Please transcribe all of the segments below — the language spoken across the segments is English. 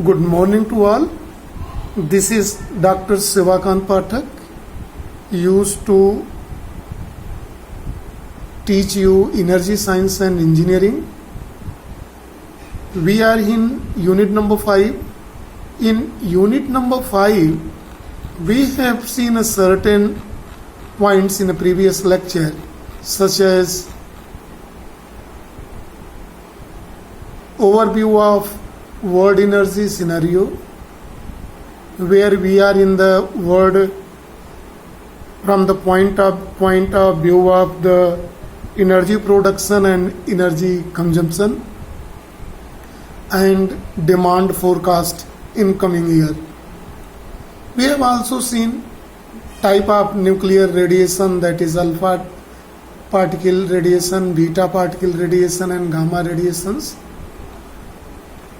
Good morning to all. This is Dr. Sivakant Pathak, used to teach you energy science and engineering. We are in unit number 5. In unit number 5, we have seen a certain points in a previous lecture, such as overview of world energy scenario, where we are in the world from the point of view of the energy production and energy consumption and demand forecast in coming year. We have also seen type of nuclear radiation, that is alpha particle radiation, beta particle radiation and gamma radiations.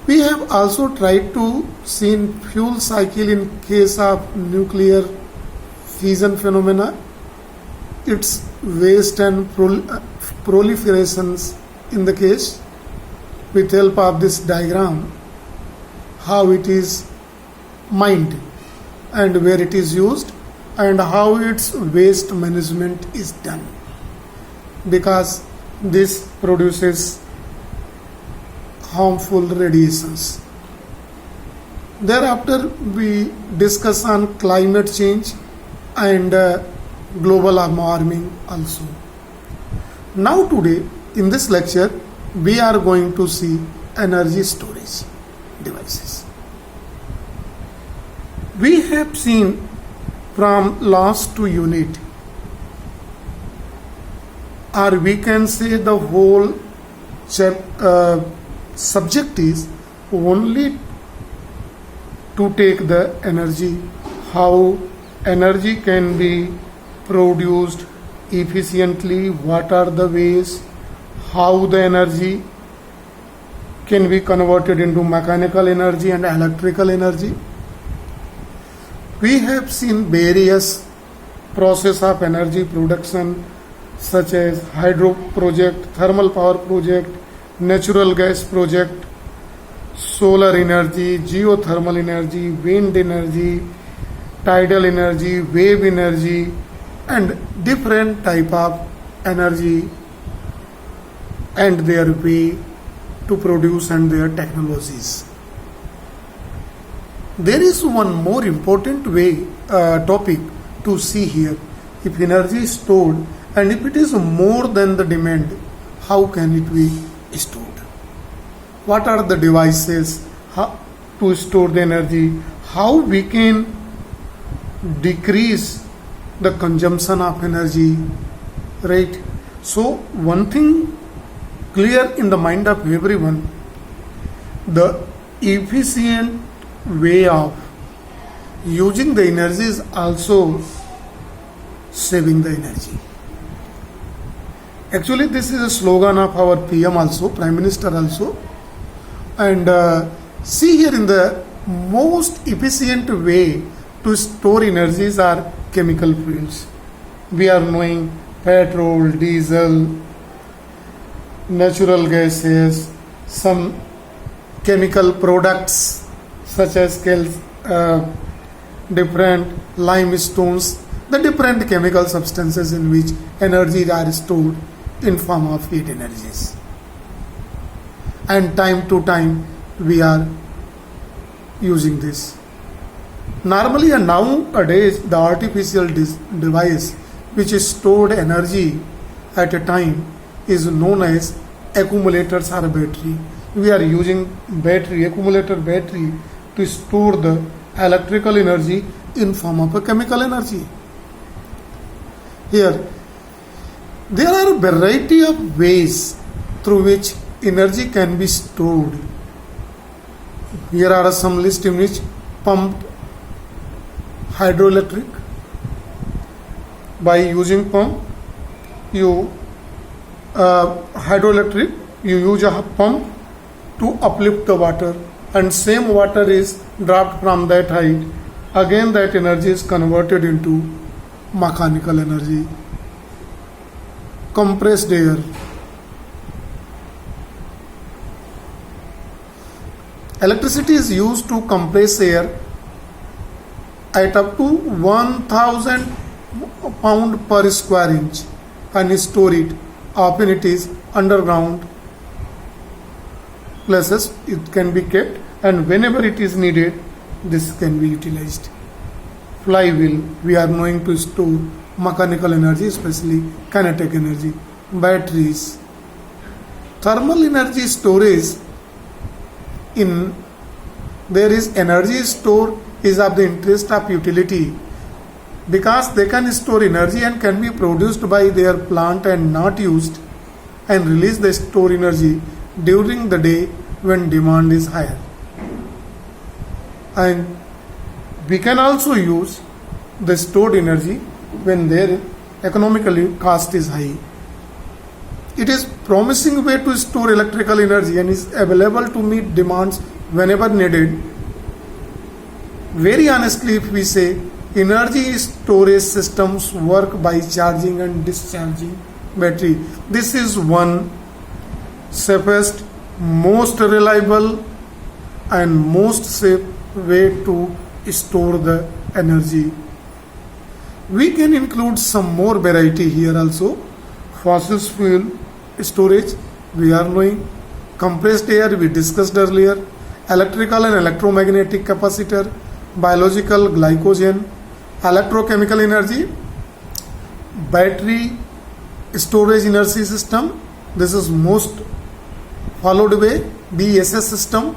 We have also tried to see fuel cycle in case of nuclear fission phenomena, its waste and proliferations in the case, with help of this diagram, how it is mined and where it is used and how its waste management is done, because this produces harmful radiations. Thereafter, we discuss on climate change and global warming also. Now today, in this lecture, we are going to see energy storage devices. We have seen from last 2 unit, or we can say the whole subject is only to take the energy, how energy can be produced efficiently, what are the ways, how the energy can be converted into mechanical energy and electrical energy. We have seen various process of energy production, such as hydro project, thermal power project, natural gas project, solar energy, geothermal energy, wind energy, tidal energy, wave energy, and different type of energy and their way to produce and their technologies. There is one more important topic to see here. If energy is stored and if it is more than the demand, how can it be stored? What are the devices to store the energy? How we can decrease the consumption of energy, right? So one thing clear in the mind of everyone, the efficient way of using the energy is also saving the energy. Actually, this is a slogan of our PM also, Prime Minister also. And see here, in the most efficient way to store energies are chemical fuels. We are knowing petrol, diesel, natural gases, some chemical products such as different limestones, the different chemical substances in which energies are stored in form of heat energies. And time to time we are using this. Normally and nowadays, the artificial device which is stored energy at a time is known as accumulators or battery. We are using accumulator battery to store the electrical energy in form of a chemical energy. Here, there are a variety of ways through which energy can be stored. Here are some list in which pumped hydroelectric. By using pump, hydroelectric, you use a pump to uplift the water, and same water is dropped from that height. Again, that energy is converted into mechanical energy. Compressed air, Electricity is used to compress air at up to 1000 pound per square inch and store it. Often it is underground places it can be kept, and whenever it is needed this can be utilized. Flywheel, we are knowing to store mechanical energy, especially kinetic energy. Batteries, thermal energy storage. In there is energy stored is of the interest of utility because they can store energy and can be produced by their plant and not used, and release the stored energy during the day when demand is higher. And we can also use the stored energy when their economically cost is high. It is promising way to store electrical energy and is available to meet demands whenever needed. Very honestly, if we say, energy storage systems work by charging and discharging battery. This is one safest, most reliable and most safe way to store the energy. We can include some more variety here also. Fossil fuel storage, we are knowing. Compressed air, we discussed earlier. Electrical and electromagnetic capacitor, biological glycogen, electrochemical energy, battery storage energy system. This is most followed way. BESS system,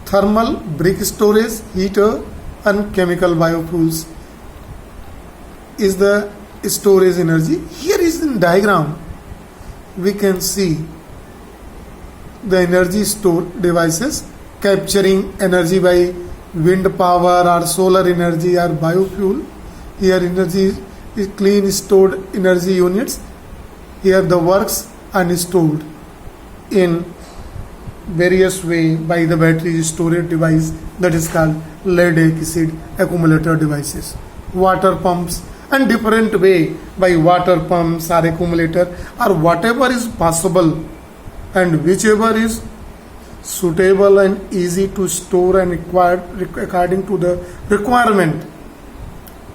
thermal, brick storage, heater, and chemical biofuels is the storage energy. Here is in diagram we can see the energy stored devices capturing energy by wind power or solar energy or biofuel. Here energy is clean stored energy units. Here the works and stored in various way by the battery storage device, that is called lead acid accumulator devices. Water pumps, and different way by water pumps or accumulator or whatever is possible and whichever is suitable and easy to store and required according to the requirement.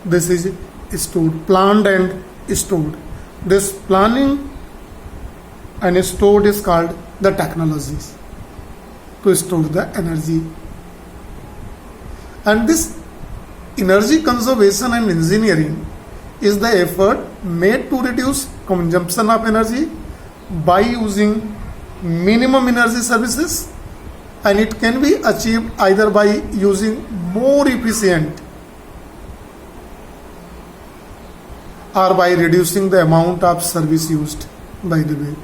This is stored, planned and stored. This planning and stored is called the technologies to store the energy. And this energy conservation and engineering is the effort made to reduce consumption of energy by using minimum energy services, and it can be achieved either by using more efficient or by reducing the amount of service used. By the way,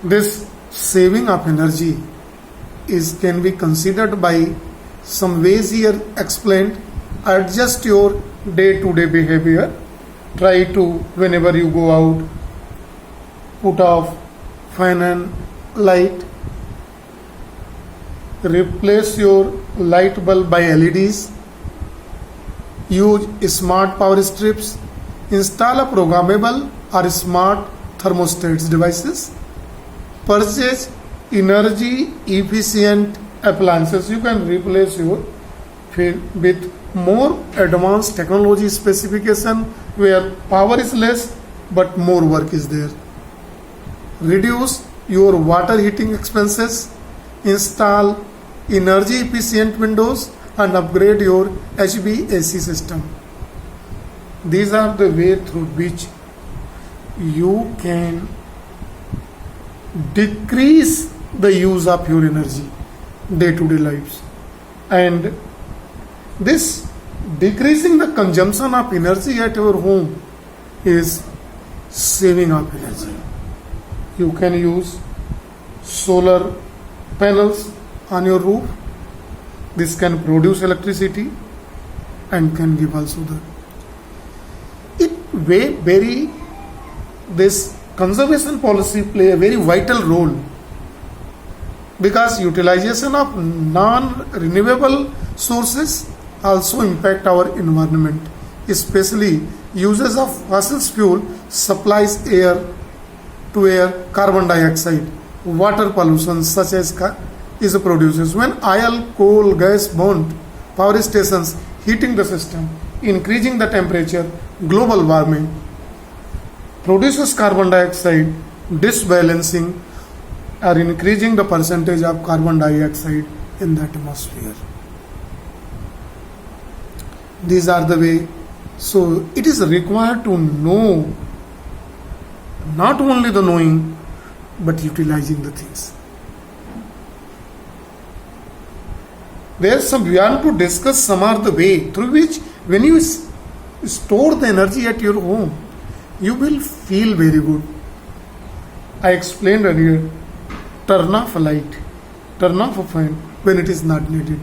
this saving of energy can be considered by some ways here explained. Adjust your day-to-day behavior. Try to, whenever you go out, put off fan and light. Replace your light bulb by LEDs. Use smart power strips. Install a programmable or smart thermostats devices. Purchase energy efficient appliances. You can replace your with more advanced technology specification where power is less but more work is there. Reduce your water heating expenses. Install energy efficient windows and upgrade your HVAC system. These are the way through which you can decrease the use of your energy day-to-day lives, and this decreasing the consumption of energy at your home is saving of energy. You can use solar panels on your roof. This can produce electricity and can give also this conservation policy play a very vital role because utilization of non-renewable sources also impact our environment, especially uses of fossil fuel supplies air to air carbon dioxide, water pollution such as is produces when oil, coal, gas burnt power stations heating the system, increasing the temperature, global warming, produces carbon dioxide, disbalancing or increasing the percentage of carbon dioxide in the atmosphere. These are the way. So it is required to know, not only the knowing, but utilizing the things. There's some, we want to discuss some are the way through which when you store the energy at your home, you will feel very good. I explained earlier, turn off a light, turn off a fan when it is not needed.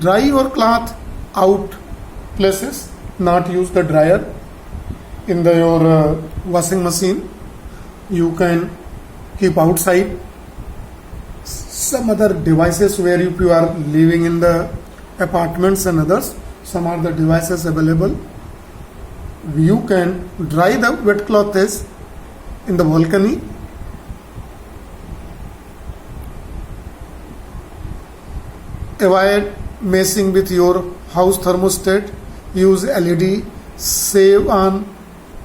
Dry your cloth out places, not use the dryer in your washing machine. You can keep outside. Some other devices where if you are living in the apartments and others, some are the devices available. You can dry the wet clothes in the balcony. Avoid messing with your house thermostat. Use LED. Save on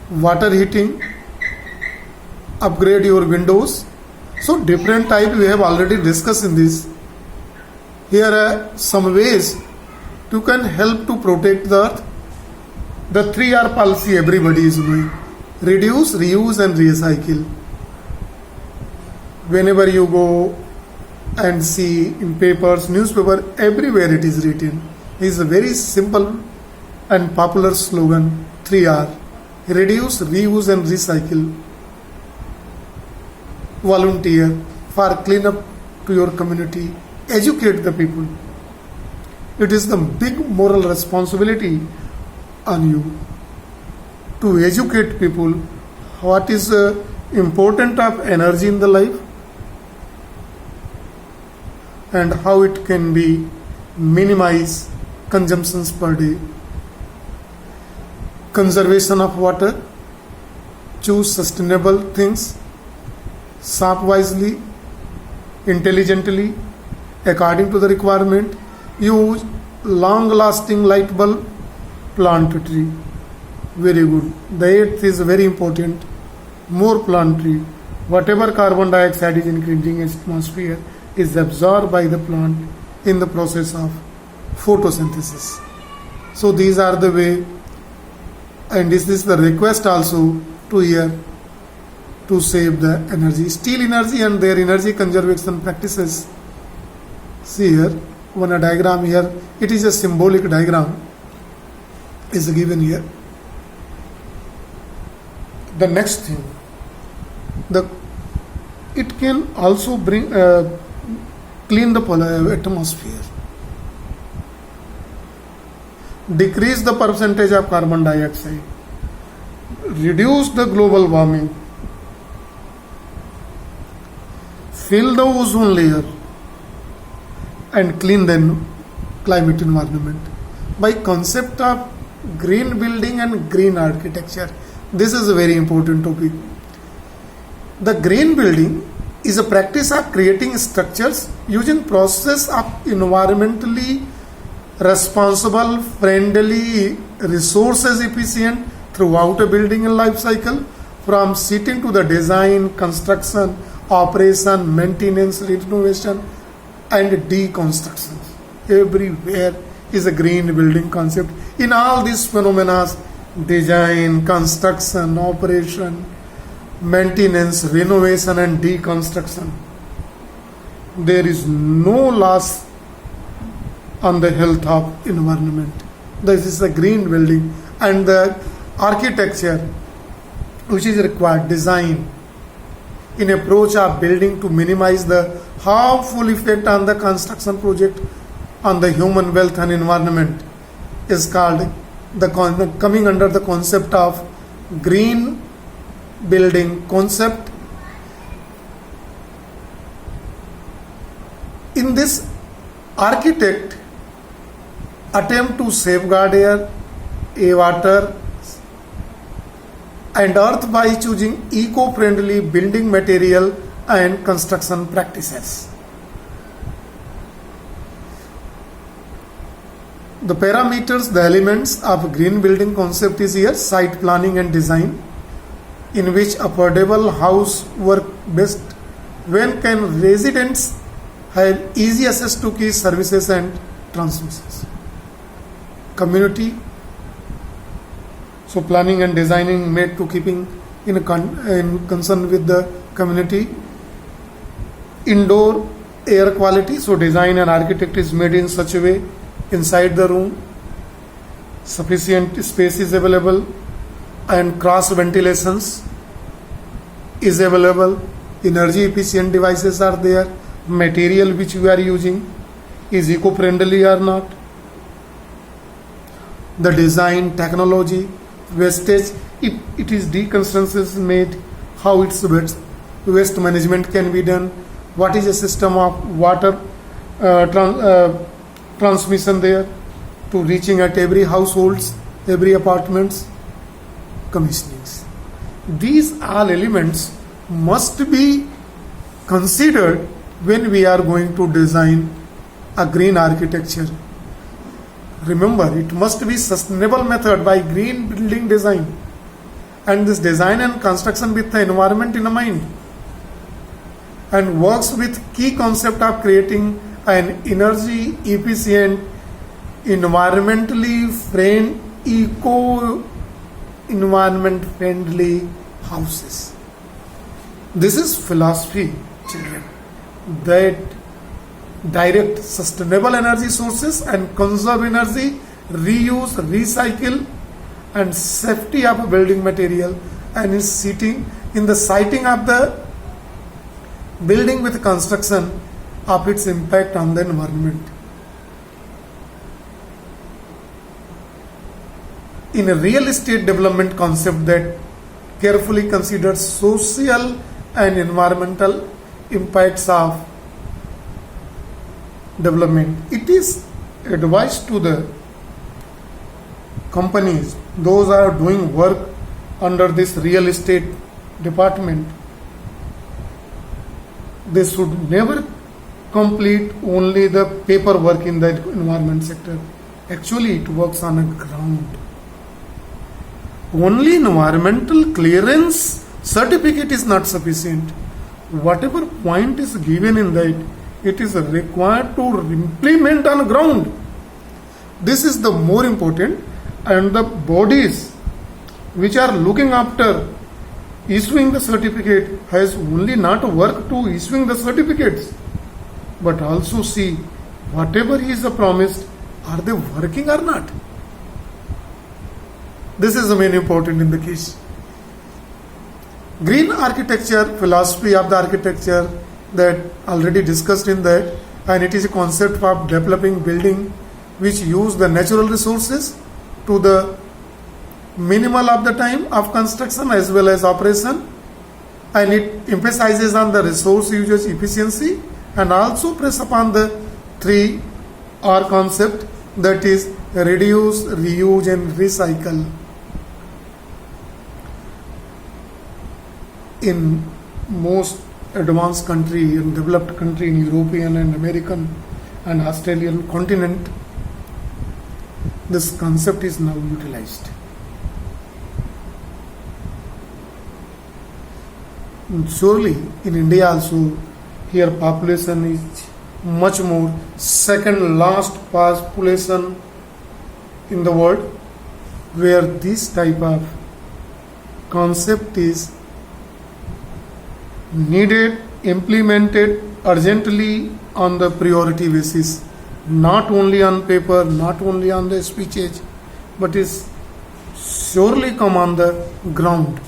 water heating. Upgrade your windows. So different type we have already discussed in this. Here are some ways you can help to protect the earth. The 3R policy everybody is doing. Reduce, reuse and recycle. Whenever you go and see in papers, newspaper, everywhere it is written. It is a very simple and popular slogan, 3R. Reduce, reuse and recycle. Volunteer for cleanup to your community. Educate the people. It is the big moral responsibility on you to educate people what is important of energy in the life and how it can be minimize consumptions per day. Conservation of water. Choose sustainable things. Shop wisely, intelligently, according to the requirement. Use long-lasting light bulb. Plant a tree. Very good. The 8th is very important. More plant tree. Whatever carbon dioxide is increasing in atmosphere is absorbed by the plant in the process of photosynthesis. So these are the way, and this is the request also to here to save the energy. Steel energy and their energy conservation practices. See here, one diagram here. It is a symbolic diagram. Is given here. The next thing, it can also bring clean the atmosphere. Decrease the percentage of carbon dioxide. Reduce the global warming. Fill the ozone layer and clean the climate environment by concept of green building and green architecture. This is a very important topic. The green building is a practice of creating structures using process of environmentally responsible, friendly, resources efficient throughout a building and life cycle, from seating to the design, construction, operation, maintenance, renovation and deconstruction. Everywhere is a green building concept. In all these phenomena, design, construction, operation, maintenance, renovation and deconstruction, there is no loss on the health of environment. This is a green building. And the architecture which is required, design in approach of building to minimize the harmful effect on the construction project on the human wealth and environment, is called coming under the concept of green building concept. In this, architect attempt to safeguard air, water and earth by choosing eco-friendly building material and construction practices. The parameters, the elements of green building concept is here: site planning and design, in which affordable house work best when can residents have easy access to key services and transmissions. Community, so planning and designing made to keeping in concern with the community. Indoor air quality, so design and architect is made in such a way inside the room sufficient space is available and cross ventilations is available, energy efficient devices are there, material which we are using is eco-friendly or not, the design, technology, wastage, if it is deconstruction made, how its waste management can be done, what is a system of water transmission there to reaching at every households, every apartments, commissionings. These all elements must be considered when we are going to design a green architecture. Remember, it must be sustainable method by green building design, and this design and construction with the environment in mind, and works with key concept of creating an energy efficient, environmentally environment friendly houses. This is philosophy, children, that direct sustainable energy sources and conserve energy, reuse, recycle, and safety of building material, and is sitting in the siting of the building with construction of its impact on the environment. In a real estate development concept that carefully considers social and environmental impacts of development, it is advised to the companies, those are doing work under this real estate department, they should never complete only the paperwork in the environment sector. Actually, it works on a ground. Only environmental clearance certificate is not sufficient. Whatever point is given in that, it is required to implement on ground. This is the more important, and the bodies which are looking after issuing the certificate has only not work to issuing the certificates, but also see whatever is promised, are they working or not. This is the main important in the case. Green architecture, philosophy of the architecture that already discussed in that, and it is a concept of developing building which use the natural resources to the minimal of the time of construction as well as operation, and it emphasizes on the resource usage efficiency and also press upon the 3R concept, that is reduce, reuse and recycle. In most advanced country and developed country in European and American and Australian continent, this concept is now utilized. And surely in India also, here population is much more, second last population in the world, where this type of concept is needed, implemented urgently on the priority basis, not only on paper, not only on the speeches, but is surely come on the ground.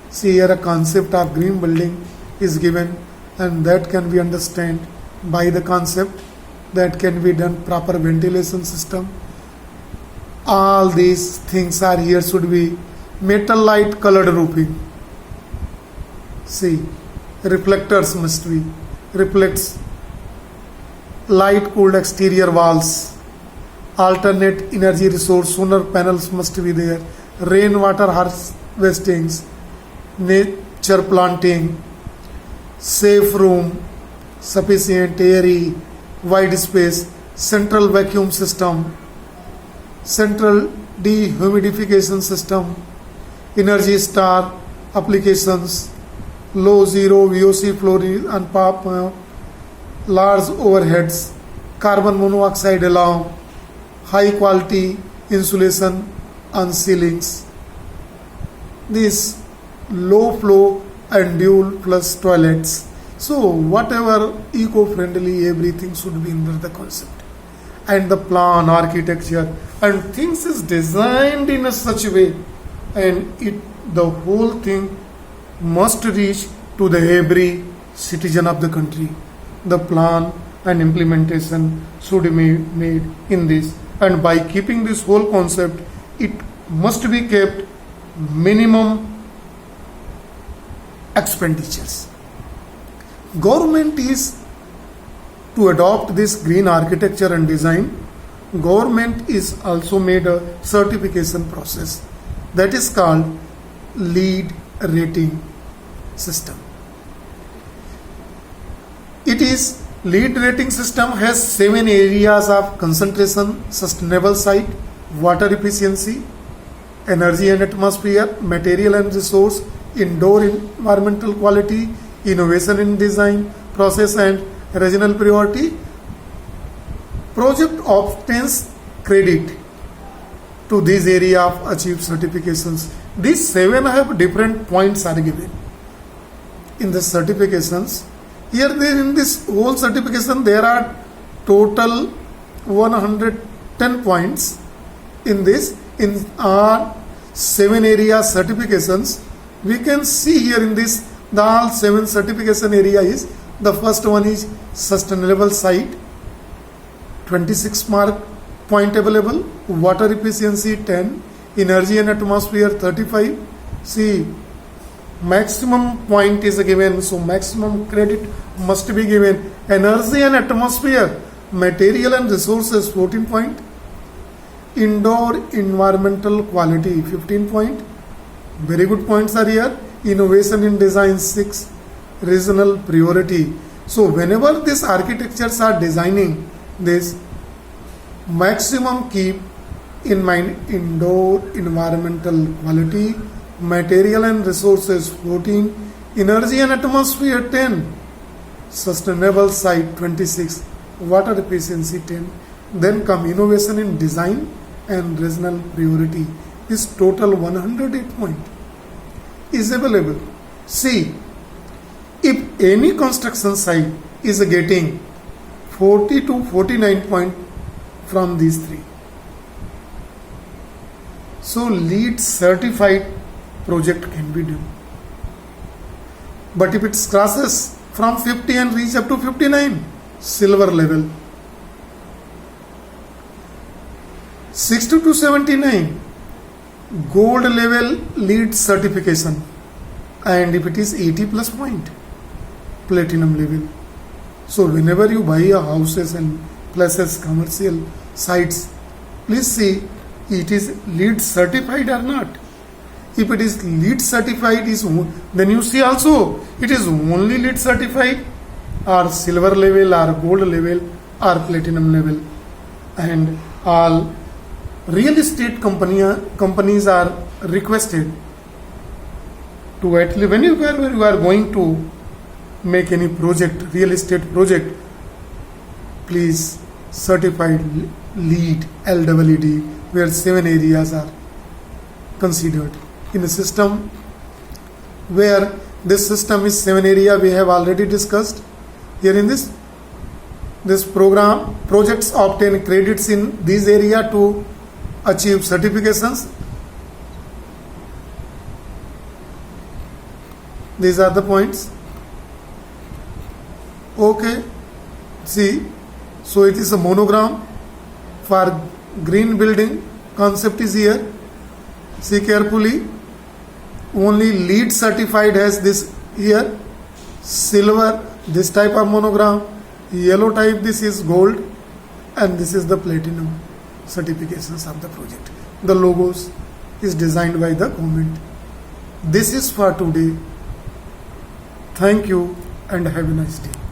See, here a concept of green building is given, and that can be understood by the concept that can be done proper ventilation system. All these things are here, should be metal light colored roofing. See, reflectors must be, reflects, light cooled exterior walls, alternate energy resource, solar panels must be there, rainwater harvestings, chair planting, safe room, sufficient airy, wide space, central vacuum system, central dehumidification system, Energy Star applications, low zero VOC fluorine and PAP, large overheads, carbon monoxide alarm, high quality insulation on ceilings. These low flow and dual flush toilets. So whatever eco-friendly, everything should be under the concept. And the plan, architecture, and things is designed in a such a way, and the whole thing must reach to the every citizen of the country. The plan and implementation should be made in this, and by keeping this whole concept, it must be kept minimum expenditures. Government is to adopt this green architecture and design. Government is also made a certification process that is called LEED rating system. It is LEED rating system has 7 areas of concentration: sustainable site, water efficiency, energy and atmosphere, material and resource, indoor environmental quality, innovation in design, process and regional priority. Project obtains credit to this area of achieved certifications. These 7 have different points are given in the certifications. Here in this whole certification there are total 110 points in this. In our 7 area certifications, we can see here in this the all 7 certification area is, the first one is sustainable site, 26 mark point available, water efficiency 10, energy and atmosphere 35. See, maximum point is given, so maximum credit must be given. Energy and atmosphere, material and resources 14 point, indoor environmental quality 15 point, very good points are here. Innovation in design 6, regional priority. So whenever these architectures are designing this, maximum keep in mind indoor environmental quality, material and resources 14, energy and atmosphere 10, sustainable site 26, water efficiency 10. Then come innovation in design and regional priority. Is total 108 point is available. See, if any construction site is getting 40 to 49 point from these 3, so LEED certified project can be done. But if it crosses from 50 and reach up to 59, silver level. 60 to 79, gold level LEED certification, and if it is 80 plus point, platinum level. So whenever you buy a houses and places, commercial sites, please see it is LEED certified or not. If it is LEED certified, then you see also it is only LEED certified or silver level or gold level or platinum level. And all real estate companies are requested to, at least whenever you are going to make any project, real estate project, please certified LEED, LEED, where 7 areas are considered. In a system where this system is 7 area, we have already discussed. Here in this program, projects obtain credits in this area to achieve certifications. These are the points. Okay, see, so it is a monogram for green building. Concept is here. See carefully. Only LEED certified has this here. Silver, this type of monogram. Yellow type, this is gold, and this is the platinum certifications of the project. The logos is designed by the government. This is for today. Thank you and have a nice day.